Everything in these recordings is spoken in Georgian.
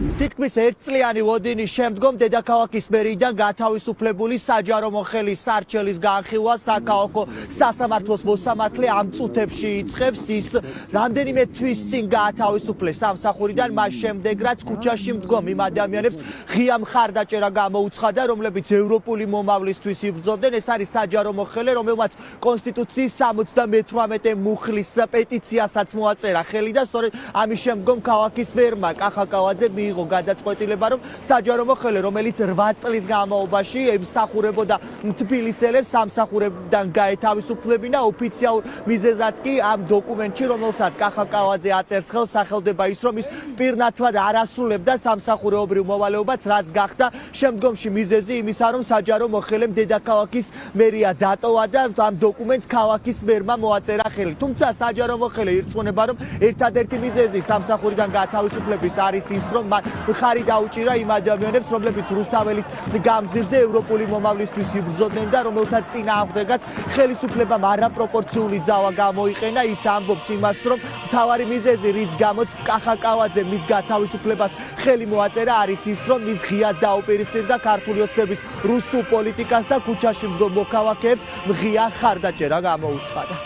თითქმის ერთწლიანი ოდინის შემდგომ დედაქალაქის მერიდან გათავისუფლებული საჯარო მოხელის სარჩელის განხილვა საქალაქო სასამართლოს მოსამართლე ამ წუთებში იწყებს. ის რამდენიმე თვის წინ გაათავისუფლეს სამსახურიდან, მას შემდეგ რაც ქუჩაში მდგომ იმ ადამიანებს ღია მხარდაჭერა გამოუცხადა, რომლებიც ევროპული მომავლისთვის იბრძოდნენ. ეს არის საჯარო მოხელე, რომელმაც კონსტიტუციის 78 მუხლის პეტიციასაც მოაწერა ხელი და სწორედ ამის შემდგომ ქალაქის მერმა კახაკავაძე მიიღო გადაწყვეტილება, რომ საჯარო მოხელე, რომელიც 8 წლის განმავლობაში ემსახურებოდა თბილისელებს სამსახურებიდან გაეთავისუფლებინა, ოფიციალურ მიზეზად კი ამ დოკუმენტში, რომელსაც კახაკავაძე აწერს ხელს, სახელდება ის, რომ ის პირნათლად არ ასრულებდა სამსახურეობრივ მოვალეობას, რაც გახდა შემდგომში მიზეზი იმისა, რომ საჯარო მოხელემ დედაქალაქის მერია დატოვა და ამ დოკუმენტს ქალაქის მერმა მოაწერა ხელი. თუმცა საჯარო მოხელე ირწმუნება, რომ ერთადერთი მიზეზი სამსახურიდან გათავისუფლების არის ის, რომ მხარი დაუჭირა იმ ადამიანებს, რომლებიც რუსთაველის გამზირზე ევროპული მომავლისთვის იბრძოდნენ და რომელთა წინააღმდეგაც ხელისუფლებამ არაპროპორციული ძალა გამოიყენა. ის ამბობს იმას, რომ მთავარი მიზეზი, რის გამოც კახაკავაძემ მის გათავისუფლებას ხელი მოაწერა, არის ის, რომ ის ღიად დაუპირისპირდა ქართული ოცნების რუსულ პოლიტიკას და ქუჩაში მდგომ მოქალაქეებს ღია ხარდაჭერა გამოუცხადა.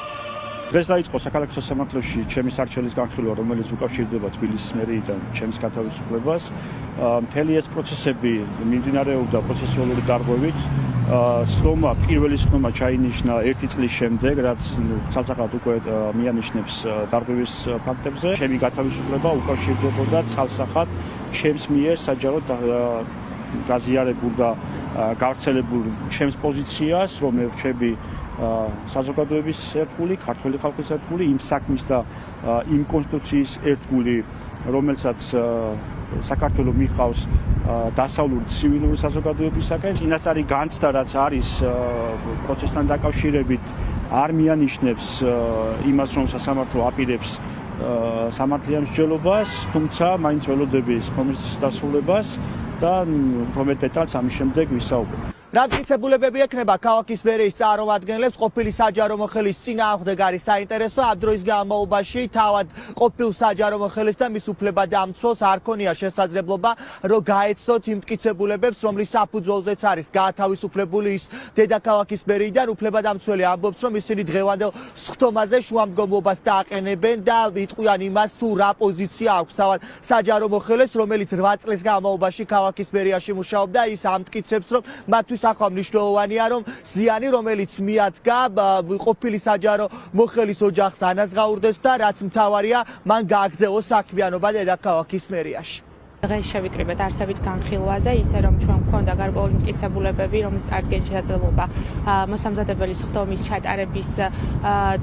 დღეს დაიწყო საქალაქო სასამართლოში ჩემი სარჩელის განხილვა, რომელიც უკავშირდება თბილისის მერიიდან ჩემს გათავისუფლებას. მთელი ეს პროცესები მიმდინარეობდა პროცესუალური დარღვევით. სხდომა, პირველი სხდომა ჩაინიშნა 1 წლის შემდეგ, რაც ცალსახად უკვე მიანიშნებს დარღვევის ფაქტებზე. ჩემი გათავისუფლება უკავშირდებოდა ცალსახად ჩემს მიერ საჯაროდ გაზიარებულ და გავრცელებულ ჩემს პოზიციას, რომ ევჩები საზოგადოების ერთგული, ქართველი ხალხის ერთგული, იმ საქმის და იმ კონსტიტუციის ერთგული, რომელსაც საქართველოს მიხავს დასავლური ცივილური საზოგადოებისაკენ. წინასწარი განცდა, რაც არის პროცესთან დაკავშირებით, არ მიანიშნებს იმას, რომ სასამართლო აპირებს სამართლიან მსჯელობას, თუმცა მაინც ველოდები ხომის დასრულებას და უფრო მეტ დეტალს ამის შემდეგ ვისაუბრებ. რა მტკიცებულებები ექნება ქალაქის მერიის წარმომადგენლებს ყოფილი საჯარო მოხელის წინააღმდეგ არის საინტერესო. ამ დროის განმავლობაში თავად ყოფილ საჯარო მოხელის და მის უფლებადამცველს არ ქონია შესაძლებლობა, რომ გაეცნოთ იმ მტკიცებულებებს, რომლის საფუძველზეც არის გაათავისუფლებული ის დედაქალაქის მერიიდან. უფლებადამცველი ამბობს, რომ ისინი დღევანდელ სხდომაზე შუამდგომლობას დააყენებენ და იტყვიან იმას, თუ რა პოზიცია აქვს თავად საჯარო მოხელეს, რომელიც 8 წლის განმავლობაში ქალაქის მერიაში მუშაობდა. ის ამტკიცებს, რომ მათთვის ახლა მნიშვნელოვანია, რომ ზიანი, რომელიც მიადგა ყოფილი საჯარო მოხელის ოჯახს ანაზღაურდეს და რაც მთავარია, მან გააგრძელოს საქმიანობა დედაქალაქის მერიაში. დღეს შევიკრიბეთ არსებით განხილვაზე, ისე რომ ჩვენ გვქონდა გარკვეული მტკიცებულებები, რომლის წარდგენის შესაძლებლობა მოსამზადებელი სხდომის ჩატარების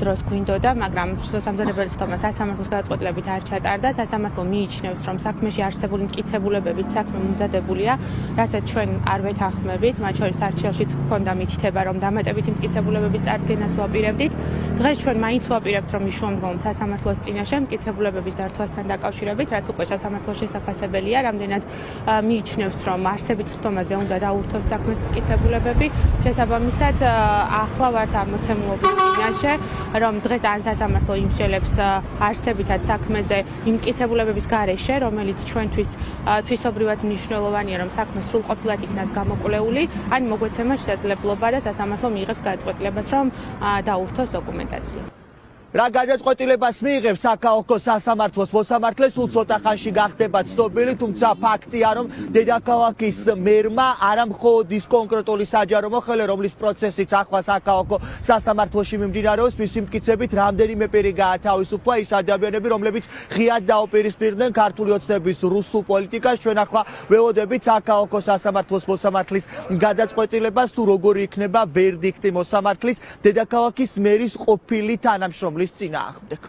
დროს გვინდოდა, მაგრამ მოსამზადებელი სხდომა სასამართლოს გადაწყვეტილებით არ ჩატარდა. სასამართლო მიიჩნევს, რომ საქმეში არსებული მტკიცებულებებით საქმე მომზადებულია, რასაც ჩვენ არ ვეთანხმებით, მათ შორის არჩევლშიც გვქონდა მითითება, რომ დამატებითი მტკიცებულებების წარდგენას ვაპირებდით. დღეს ჩვენ მაინც ვაპირებთ, რომ მიშუამდგომლთ სასამართლოს წინაშე მტკიცებულებების დართვასთან დაკავშირებით, რაც უკვე სასამართლოს შესაძლებელია. რამდენად მიიჩნევს, რომ არსებით სხდომაზე უნდა დაურთოს საქმის მტკიცებულებები. შესაბამისად, ახლა ვართ ამ მოცემულობის წინაშე, რომ დღეს ან სასამართლო იმსჯელებს არსებითად საქმეზე იმ მტკიცებულებების გარეშე, რომელიც ჩვენთვის თვისობრივად მნიშვნელოვანია, რომ საქმე სრულყოფილად იქნას გამოკვლეული, ან მოგვეცემა შესაძლებლობა და სასამართლო მიიღებს გადაწყვეტილებას, რომ დაურთოს დოკუმენტაცია. რა გადაწყვეტილებას მიიღებს საქალაქო სასამართლოს მოსამართლე, სულ ცოტა ხანში გახდება ცნობილი, თუმცა ფაქტია, რომ დედაქალაქის მერმა არა მხოლოდ ის კონკრეტული საჯარო მოხელე, რომლის პროცესიც ახლა საქალაქო სასამართლოში მიმდინარეობს, მისი მტკიცებით რამდენიმე პირი გაათავისუფლა, ის ადამიანები, რომლებიც ღიად დაუპირისპირდნენ ქართული ოცნების რუსულ პოლიტიკას. ჩვენ ახლა ველოდებით საქალაქო სასამართლოს მოსამართლის გადაწყვეტილებას, თუ როგორი იქნება ვერდიქტი მოსამართლის დედაქალაქის მერის ყოფილი თანამშრომლის წინააღმდეგ.